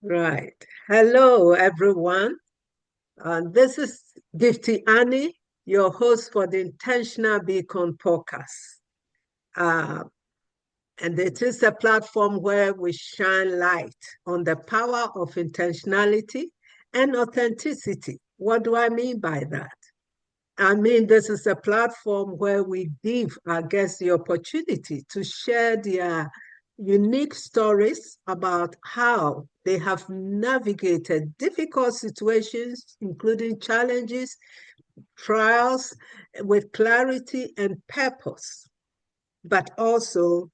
Right. Hello, everyone. This is Gifty Annie, your host for the Intentional Beacon podcast. Uh, and it is a platform where we shine light on the power of intentionality and authenticity. What do I mean by that? I mean, this is a platform where we give our guests the opportunity to share their unique stories about how they have navigated difficult situations, including challenges, trials, with clarity and purpose, but also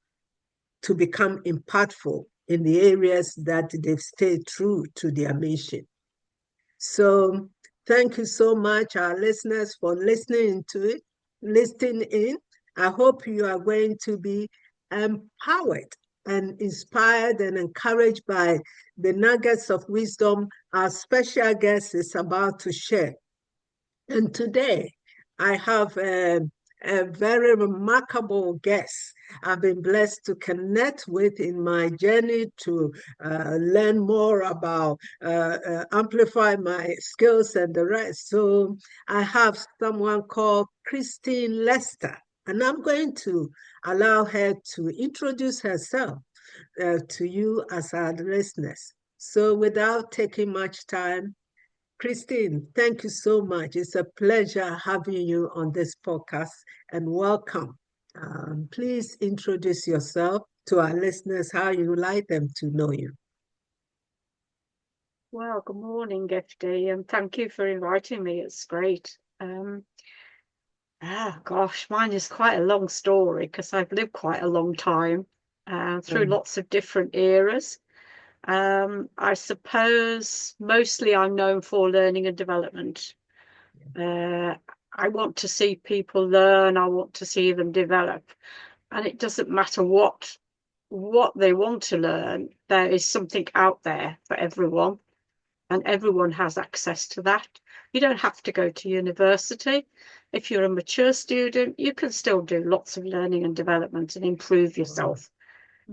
to become impactful in the areas that they've stayed true to their mission. So thank you so much, our listeners, for listening to it, listening in. I hope you are going to be empowered and inspired and encouraged by the nuggets of wisdom our special guest is about to share. And today, I have a very remarkable guest I've been blessed to connect with in my journey to learn more about amplify my skills and the rest. So I have someone called Christine Lester, and I'm going to allow her to introduce herself to you as our listeners. So without taking much time, Christine, thank you so much. It's a pleasure having you on this podcast and welcome. Please introduce yourself to our listeners, how you would like them to know you. Well, good morning, FD, and thank you for inviting me. It's great. Gosh, mine is quite a long story because I've lived quite a long time through Um, lots of different eras. I suppose mostly I'm known for learning and development. Uh, I want to see people learn. I want to see them develop, and it doesn't matter what they want to learn. There is something out there for everyone and everyone has access to that. You don't have to go to university. If you're a mature student, you can still do lots of learning and development and improve yourself.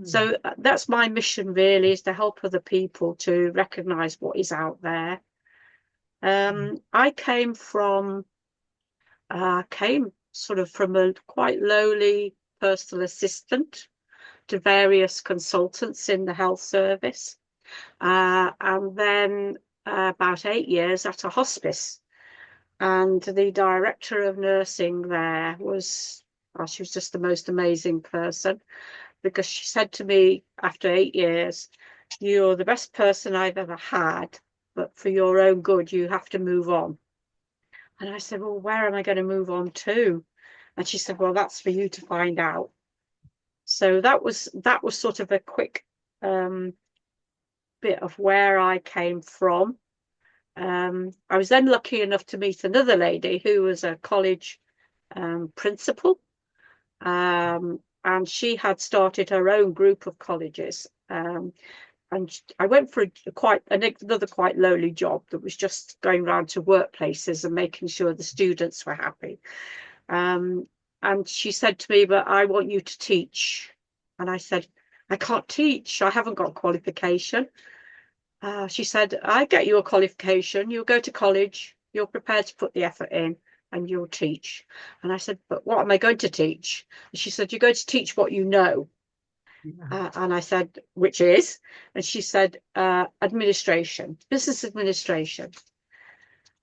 So that's my mission really, is to help other people to recognize what is out there. I came sort of from a quite lowly personal assistant to various consultants in the health service. And then about 8 years at a hospice. And the director of nursing there she was just the most amazing person, because she said to me after 8 years, "You're the best person I've ever had, but for your own good, you have to move on." And I said, "Well, where am I going to move on to?" And she said, "Well, that's for you to find out." So that was sort of a quick bit of where I came from. I was then lucky enough to meet another lady who was a college principal, and she had started her own group of colleges. And I went for another quite lowly job that was just going around to workplaces and making sure the students were happy. Um, and she said to me, "But I want you to teach." And I said, "I can't teach. I haven't got qualification." She said, "I get you a qualification. You'll go to college. You're prepared to put the effort in and you'll teach." And I said, "But what am I going to teach?" And she said, "You're going to teach what you know." yeah. And I said, "Which is?" And she said, "Administration, business administration."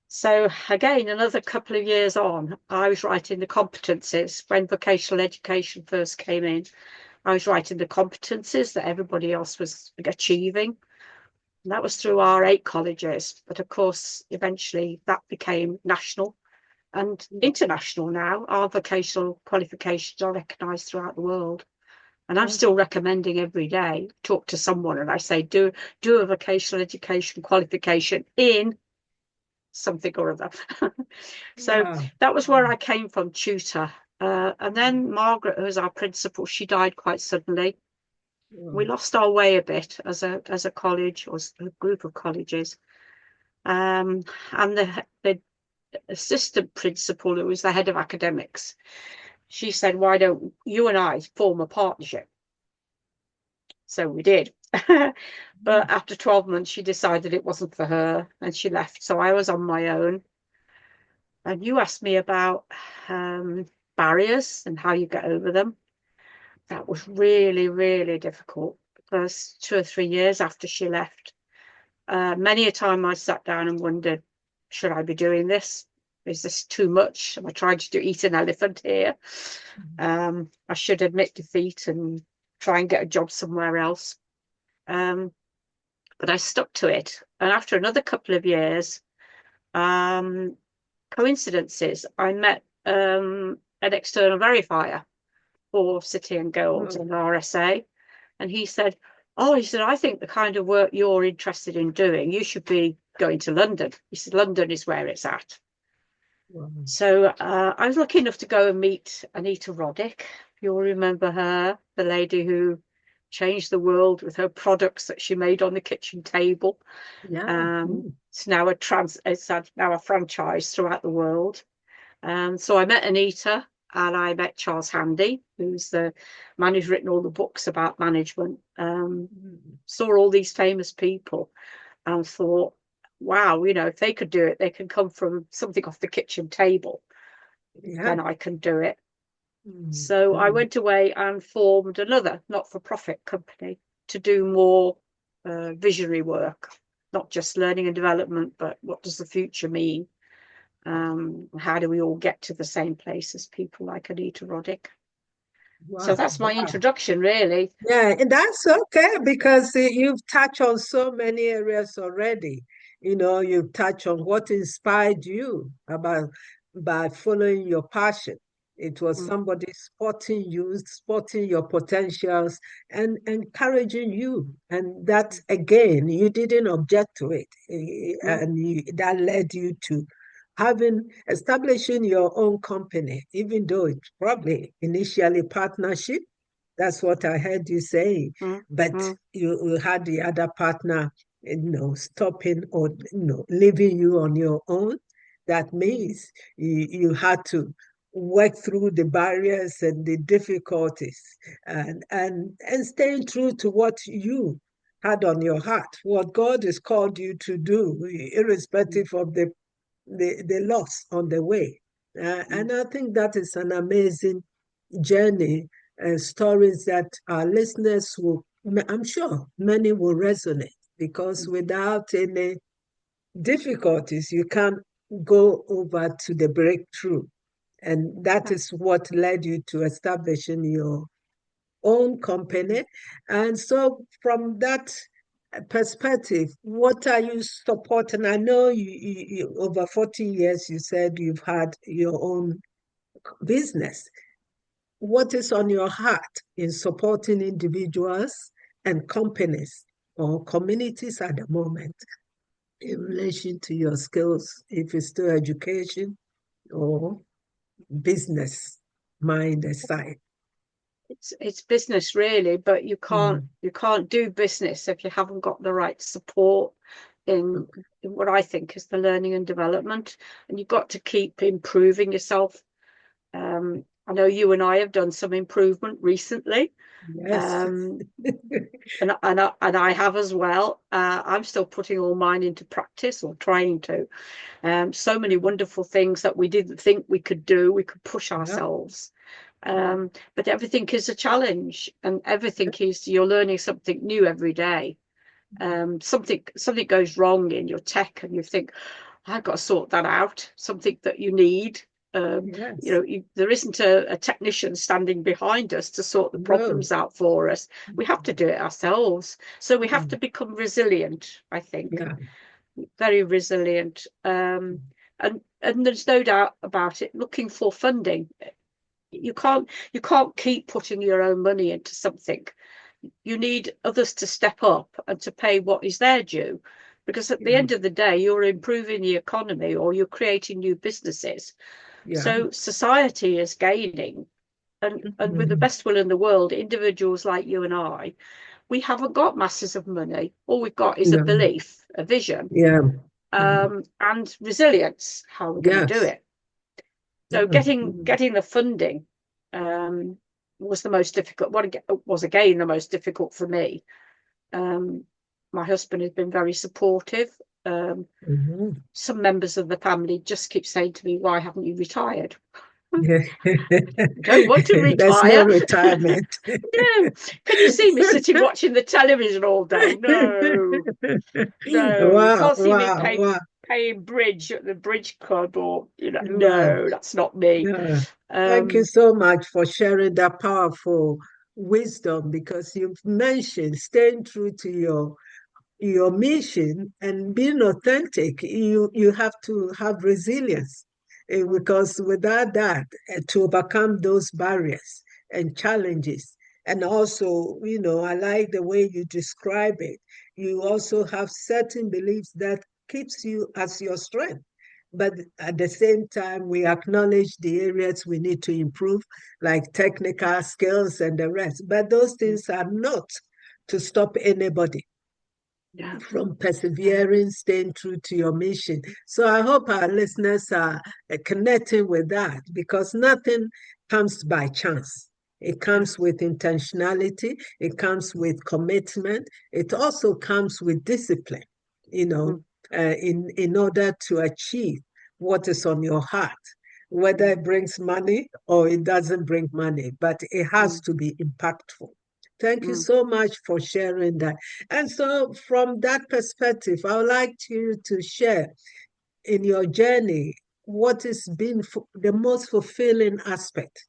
So again, another couple of years on, I was writing the competencies when vocational education first came in. I was writing the competencies that everybody else was achieving. And that was through our 8 colleges. But of course, eventually that became national and international now. Our vocational qualifications are recognised throughout the world. And I'm still recommending every day, talk to someone and I say, do a vocational education qualification in something or other. So Wow. that was where I came from, tutor. And then Margaret, who was our principal, she died quite suddenly. We lost our way a bit as a college, or a group of colleges. And the assistant principal, who was the head of academics, she said, "Why don't you and I form a partnership?" So we did. But after 12 months, she decided it wasn't for her and she left. So I was on my own. And you asked me about barriers and how you get over them. That was really, really difficult. The first 2 or 3 years after she left, many a time I sat down and wondered, should I be doing this? Is this too much? Am I trying to eat an elephant here? I should admit defeat and try and get a job somewhere else. But I stuck to it. And after another couple of years, coincidences, I met an external verifier for City and Guilds and RSA. And he said, I think the kind of work you're interested in doing, you should be going to London. He said, London is where it's at. Wow. So I was lucky enough to go and meet Anita Roddick. You'll remember her, the lady who changed the world with her products that she made on the kitchen table. Yeah. It's now a franchise throughout the world. So I met Anita and I met Charles Handy, who's the man who's written all the books about management. Saw all these famous people and thought, wow, if they could do it, they can come from something off the kitchen table. Yeah. Then I can do it. So I went away and formed another not-for-profit company to do more visionary work, not just learning and development, but what does the future mean? How do we all get to the same place as people like Anita Roddick? So that's my introduction, really. Yeah, and that's okay because you've touched on so many areas already. You've touched on what inspired you about by following your passion. It was somebody spotting you, spotting your potentials, and encouraging you. And that, again, you didn't object to it. And that led you to establishing your own company, even though it's probably initially partnership. That's what I heard you say. But you had the other partner, stopping or leaving you on your own. That means you had to work through the barriers and the difficulties and staying true to what you had on your heart, what God has called you to do, irrespective of the loss on the way. And I think that is an amazing journey, stories that our listeners will, I'm sure many will resonate because without any difficulties, you can't go over to the breakthrough. And that is what led you to establishing your own company. And so, from that perspective, what are you supporting? I know over 40 years, you said you've had your own business. What is on your heart in supporting individuals and companies or communities at the moment in relation to your skills, if it's still education or business mind aside? It's business really, but you can't do business if you haven't got the right support in what I think is the learning and development, and you've got to keep improving yourself. I know you and I have done some improvement recently. Yes. And I have as well. I'm still putting all mine into practice or trying to. So many wonderful things that we didn't think we could do. We could push ourselves. But everything is a challenge, and everything is you're learning something new every day. Something goes wrong in your tech, and you think, I've got to sort that out. Something that you need. There isn't a technician standing behind us to sort the problems out for us. We have to do it ourselves. So we have to become resilient, I think. Very resilient. And there's no doubt about it, looking for funding. You can't keep putting your own money into something. You need others to step up and to pay what is their due, because at the end of the day, you're improving the economy or you're creating new businesses. So society is gaining, and with the best will in the world, individuals like you and I, we haven't got masses of money. All we've got is a belief, a vision, and resilience. How we're going to do it. So getting the funding was the most difficult. What was again the most difficult for me. My husband has been very supportive. Some members of the family just keep saying to me, "Why haven't you retired?" Yeah. Don't want to There's no retire. retirement. No. Can you see me sitting watching the television all day? No. No. You Wow, can't see me wow, wow, paying bridge at the bridge club or, wow. no, that's not me. Yeah. Thank you Um, so much for sharing that powerful wisdom because you've mentioned staying true to your mission and being authentic. You have to have resilience mm, because without that, to overcome those barriers and challenges, and also, I like the way you describe it. You also have certain beliefs that keeps you as your strength. But at the same time, we acknowledge the areas we need to improve, like technical skills and the rest. But those mm, things are not to stop anybody yeah, from yeah, persevering, staying true to your mission. So I hope our listeners are connecting with that because nothing comes by chance. It yeah, comes with intentionality, it comes with commitment, it also comes with discipline, you know, mm, in order to achieve what is on your heart, whether mm, it brings money or it doesn't bring money, but it has mm, to be impactful. Thank you mm. so much for sharing that. And so, from that perspective, I would like you to share in your journey what has been the most fulfilling aspect,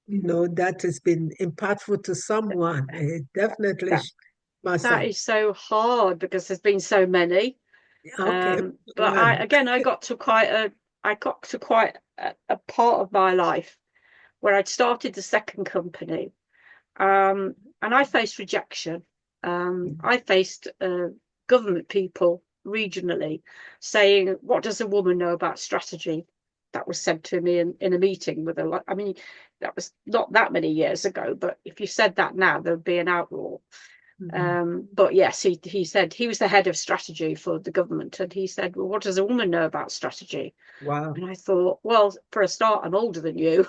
that has been impactful to someone. It definitely That that myself. is so hard because there's been so many. Okay, But one. I got to quite a part of my life where I'd started the second company. And I faced rejection. I faced government people regionally saying, "What does a woman know about strategy?" That was said to me in a meeting with a lot. I mean, that was not that many years ago, but if you said that now, there'd be an outroar. Mhm. But yes, he said he was the head of strategy for the government, and he said, "Well, what does a woman know about strategy?" Wow. And I thought, well, for a start, I'm older than you.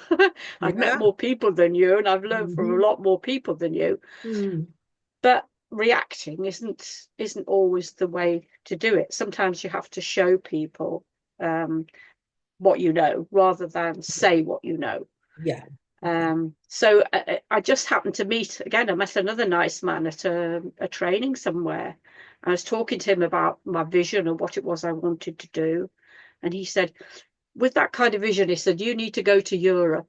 I've met Yeah. more people than you, and I've learned from a Mhm. lot more people than you. Mm. But reacting isn't always the way to do it. Sometimes you have to show people um, what you know rather than say what you know. Yeah. So I just happened to meet again. I met another nice man at a training somewhere. I was talking to him about my vision and what it was I wanted to do, and he said, "With that kind of vision," he said, "you need to go to Europe."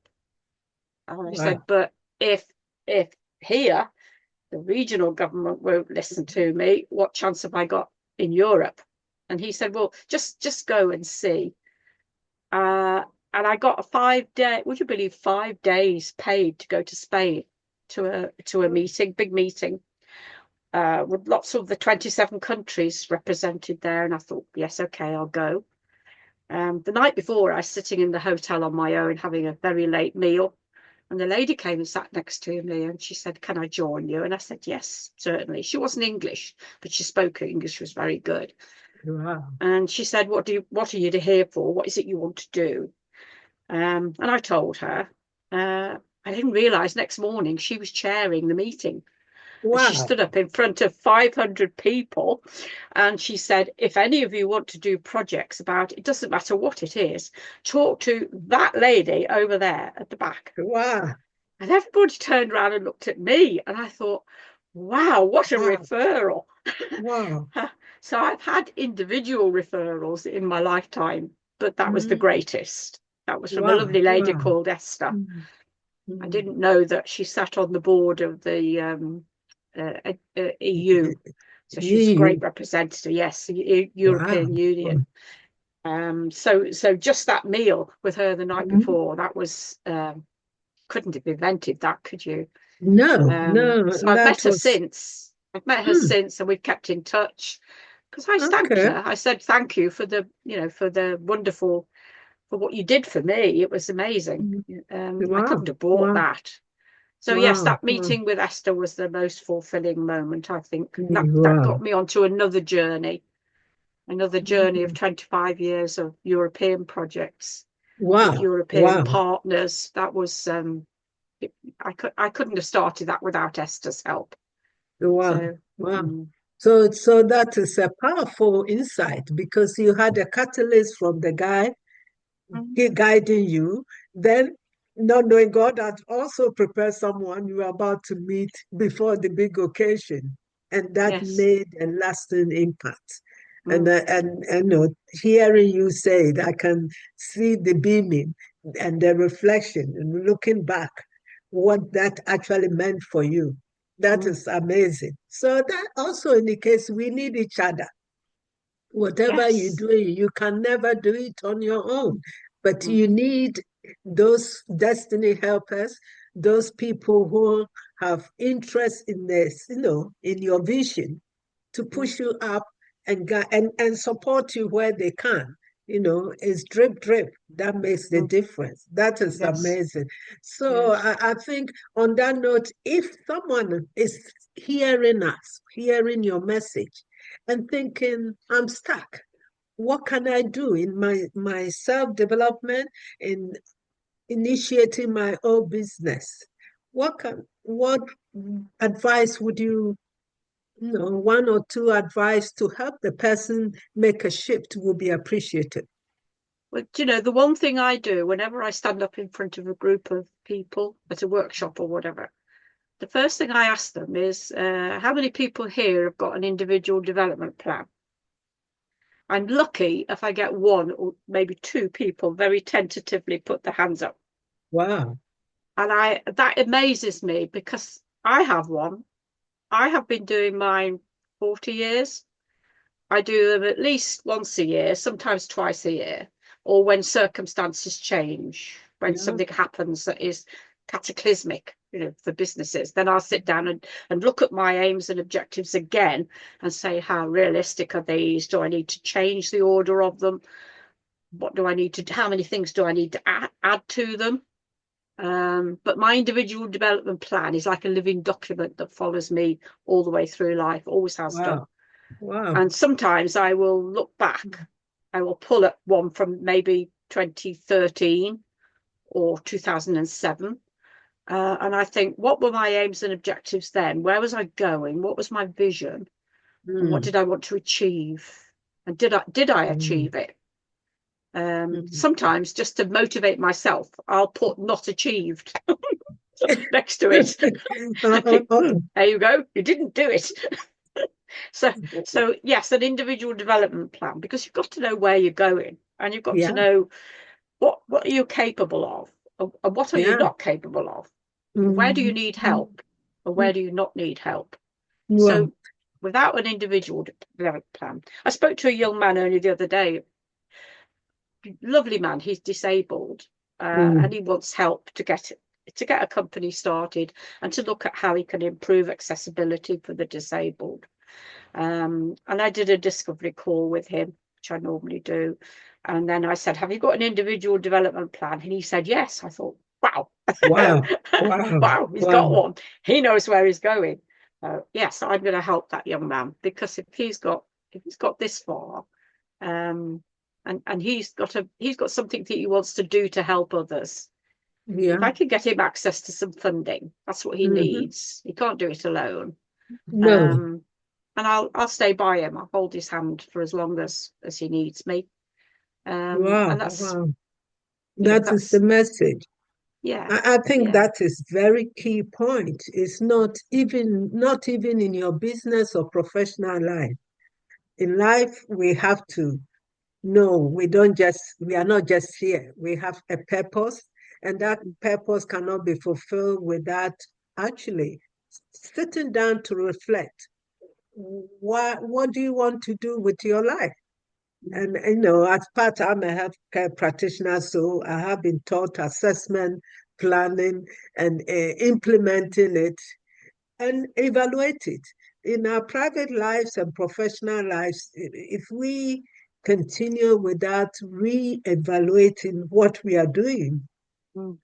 And I said, Wow. "But if here the regional government won't listen to me, what chance have I got in Europe?" And he said, "Well, just go and see." Uh, and I got a 5 day, would you believe, 5 days paid to go to Spain to a meeting, big meeting, with lots of the 27 countries represented there. And I thought, yes, okay, I'll go. The night before, I was sitting in the hotel on my own having a very late meal. And the lady came and sat next to me and she said, "Can I join you?" And I said, "Yes, certainly." She wasn't English, but she spoke English, was very good. Wow. And she said, what are you here for? What is it you want to do?" And I told her. I didn't realize next morning she was chairing the meeting. And she Wow. stood up in front of 500 people and she said, "If any of you want to do projects about it, doesn't matter what it is, talk to that lady over there at the back." Wow. And everybody turned around and looked at me. And I thought, wow, what a Wow. referral. Wow. So I've had individual referrals in my lifetime, but that was the Mm. greatest. That was from a Wow. lovely lady Wow. called Esther. Mm. I Mm. didn't know that she sat on the board of the EU. So she's a great You. representative, yes, the Wow. European Union. So just that meal with her the night Mhm. before, that was couldn't have invented that, could you? No, no, So I've that met her was since. I've met her mm, since, and we've kept in touch. Because I thanked okay. her. I said thank you for for the wonderful, for what you did for me. It was amazing. Mm. I Wow, couldn't have bought wow, that. So yes, wow, that wow, meeting with Esther was the most fulfilling moment. I think that wow, got me onto another journey of mm, 25 years of European projects with wow, European wow. partners. That was I couldn't have started that without Esther's help. Wow. So, Wow. mm, So that is a powerful insight because you had a catalyst from the guy mm, guiding you, then not knowing God had also prepared someone you are about to meet before the big occasion, and that yes. made a lasting impact. And Mm, hearing you say it, I can see the beaming and the reflection, and looking back, what that actually meant for you. That mm, is amazing. So that also indicates we need each other. Whatever you're yes. doing, you can never do it on your own, but Mm, you need those destiny helpers, those people who have interest in this, in your vision to mm, push you up and support you where they can. It's drip drip that makes the mm, difference. That is yes. amazing. So Yes. I think on that note, if someone is hearing us, hearing your message, and thinking, I'm stuck, what can I do in my self-development, in initiating my own business? What advice would one or two advice to help the person make a shift would be appreciated. Well, the one thing I do whenever I stand up in front of a group of people at a workshop or whatever, the first thing I ask them is, how many people here have got an individual development plan? I'm lucky if I get one or maybe two people very tentatively put their hands up. Wow. And that amazes me because I have one. I have been doing mine 40 years. I do them at least once a year, sometimes twice a year, or when circumstances change, when Yeah. something happens that is cataclysmic, for businesses, then I'll sit down and look at my aims and objectives again and say, how realistic are these? Do I need to change the order of them? What do I need to, how many things do I need to add to them? But my individual development plan is like a living document that follows me all the way through life, always has done. Wow. Wow. And sometimes I will look back, I will pull up one from maybe 2013 or 2007. And I think, what were my aims and objectives then? Where was I going? What was my vision? And what Mm, did I want to achieve? And did I mm, achieve it? mm. Sometimes just to motivate myself, I'll put not achieved next to it. I Uh, think, uh, uh, there you go, you didn't do it. So, so yes, an individual development plan, because you've got to know where you're going and you've got to yeah. know what are you capable of and what are you Yeah. not capable of. Where do you Mm, need mm, help and where mm. do you not need help? Wow. So without an individual development plan, I spoke to a young man only the other day, lovely man, he's disabled, and Mm, he wants help to get a company started and to look at how he can improve accessibility for the disabled. And I did a discovery call with him, which I normally do. And then I said, have you got an individual development plan? And he said, yes. I thought, wow, wow. Wow. wow, he's got Wow. one. He knows where he's going. Yes, I'm going to help that young man because if he's got this far, um, and he's got something that he wants to do to help others. If Yeah. I could get him access to some funding, that's what he Hmm. needs. He can't do it alone. No. Um, and I'll stay by him. I'll hold his hand for as long as he needs me. And Wow. that's Wow. That is the that's message. yeah, I think yeah, that is very key point. It's not even in your business or professional life. In life, we have to know we are not just here. We have a purpose, and that purpose cannot be fulfilled without actually sitting down to reflect. What do you want to do with your life? And as part, I'm a healthcare practitioner, so I have been taught assessment, planning, and implementing it and evaluate it. In our private lives and professional lives, if we continue without re-evaluating what we are doing, mm,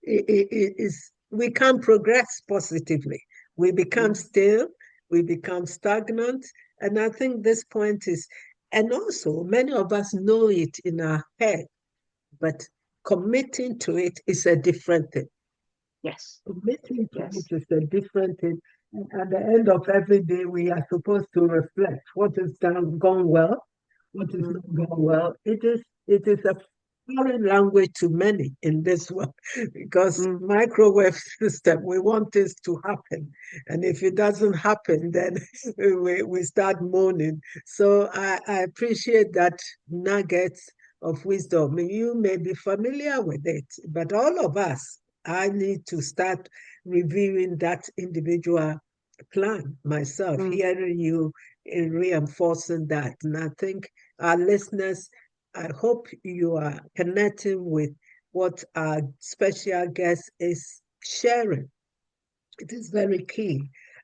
we can't progress positively. We become mm, stale, we become stagnant. And I think this point is, and also many of us know it in our head, but committing to it is a different thing. Yes. Committing to Yes. it is a different thing. And at the end of every day, we are supposed to reflect what has gone well, what is Mm, not gone well. It is a foreign language to many in this world because mm, microwave system, we want this to happen. And if it doesn't happen, then we start moaning. So I appreciate that nuggets of wisdom. You may be familiar with it, but all of us, I need to start reviewing that individual plan myself, mm, hearing you in reinforcing that. And I think our listeners, I hope you are connecting with what our special guest is sharing. It is very key.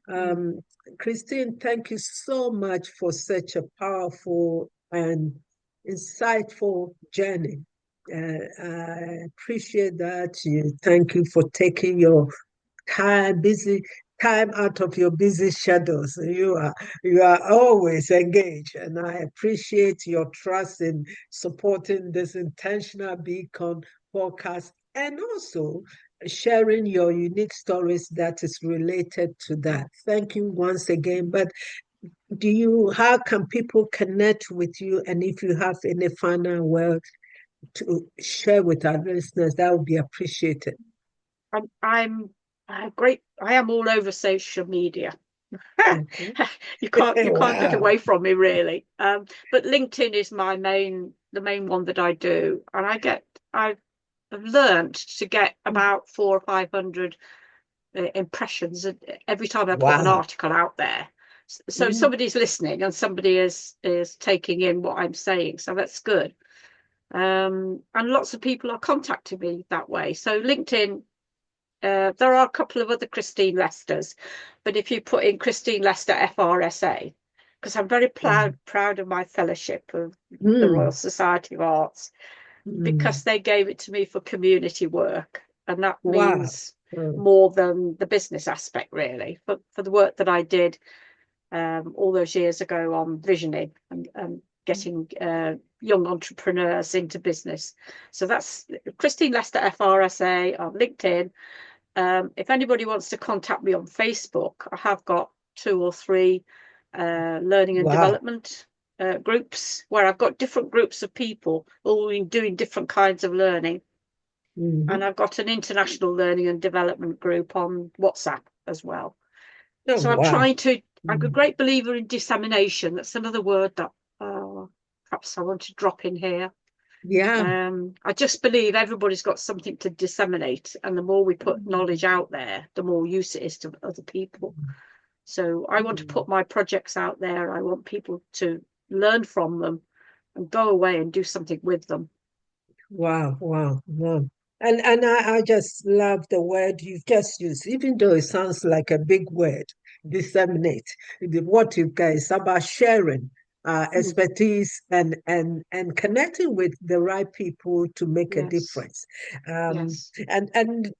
mm. Um, Christine, thank you so much for such a powerful and insightful journey. I appreciate that. Thank you for taking your busy time out of your busy schedules. You are always engaged, and I appreciate your trust in supporting this intentional beacon podcast and also sharing your unique stories that is related to that. Thank you once again. But how can people connect with you? And if you have any final words to share with our listeners, that would be appreciated. I'm great. I am all over social media. Okay. You can't get Wow. away from me really. But LinkedIn is the main one that I do, and I've learned to get about 400 or 500 impressions every time I put an Wow. article out there. So Mm, somebody's listening and somebody is taking in what I'm saying. So that's good. And lots of people are contacting me that way. So LinkedIn, there are a couple of other Christine Lesters, but if you put in Christine Lester FRSA, because I'm very proud of my fellowship of the Royal mm, Society of Arts, mm. because they gave it to me for community work, and that Wow. means Mm, more than the business aspect, really, for the work that I did all those years ago on visioning and getting young entrepreneurs into business. So that's Christine Lester FRSA on LinkedIn. If anybody wants to contact me on Facebook, I have got 2 or 3 learning and wow. development groups where I've got different groups of people all doing different kinds of learning. And Mhm. I've got an international learning and development group on WhatsApp as well. Oh, So wow. I'm a Mm. great believer in dissemination. That's another word that perhaps I want to drop in here. Yeah. I just believe everybody's got something to disseminate, and the more we put Mm, knowledge out there, the more use it is to other people. So I want to mm. put my projects out there. I want people to learn from them and go away and do something with them. Wow, wow, wow. And I just love the word you've just used, even though it sounds like a big word, disseminate. What you guys about sharing Mm, expertise and connecting with the right people to make a yes, difference. Um, yes, and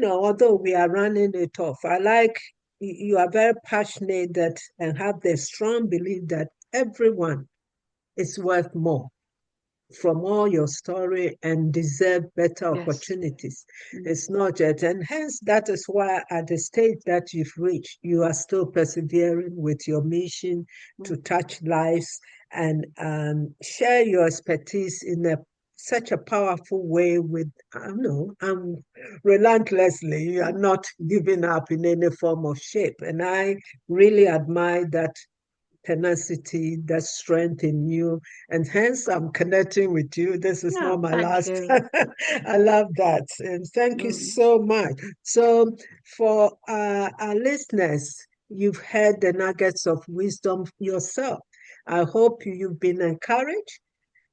although we are running it off, I like you are very passionate that and have the strong belief that everyone is worth more from all your story and deserve better yes. opportunities. Mm, It's not just, and hence that is why at the stage that you've reached, you are still persevering with your mission to mm. touch lives and share your expertise in such a powerful way with, I don't know, relentlessly. You are not giving up in any form of shape. And I really admire that tenacity, that strength in you. And hence, I'm connecting with you. This is not No, my thank last. you. I love that. And thank you Mm. so much. So, for our listeners, you've heard the nuggets of wisdom yourself. I hope you've been encouraged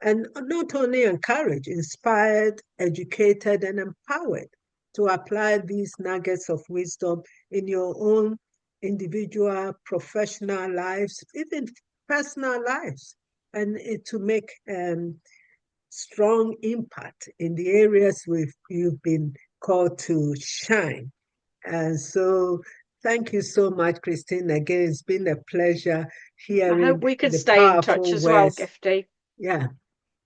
and not only encouraged, inspired, educated, and empowered to apply these nuggets of wisdom in your own individual, professional lives, even personal lives, and to make strong impact in the areas you've been called to shine. And so, thank you so much, Christine. Again, it's been a pleasure I hope hearing we can the stay in touch powerful as well, words. Gifty. Yeah.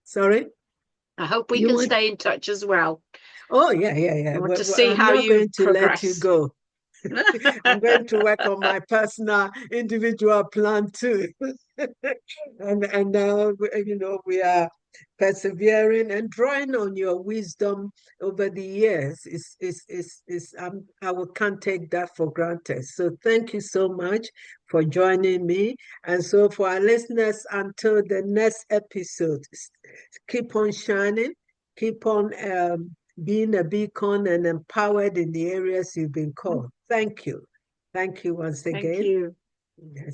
Sorry? I hope we You can want stay in touch as well. Oh, yeah, yeah, I yeah. want to Well, see I'm how not you going to let you progress. go. I'm going to work on my personal individual plan too. And now, we are persevering and drawing on your wisdom over the years. I can't take that for granted. So thank you so much for joining me. And so for our listeners, until the next episode, keep on shining, keep on being a beacon and empowered in the areas you've been called. Thank you. Thank you once Thank again. you. Yes.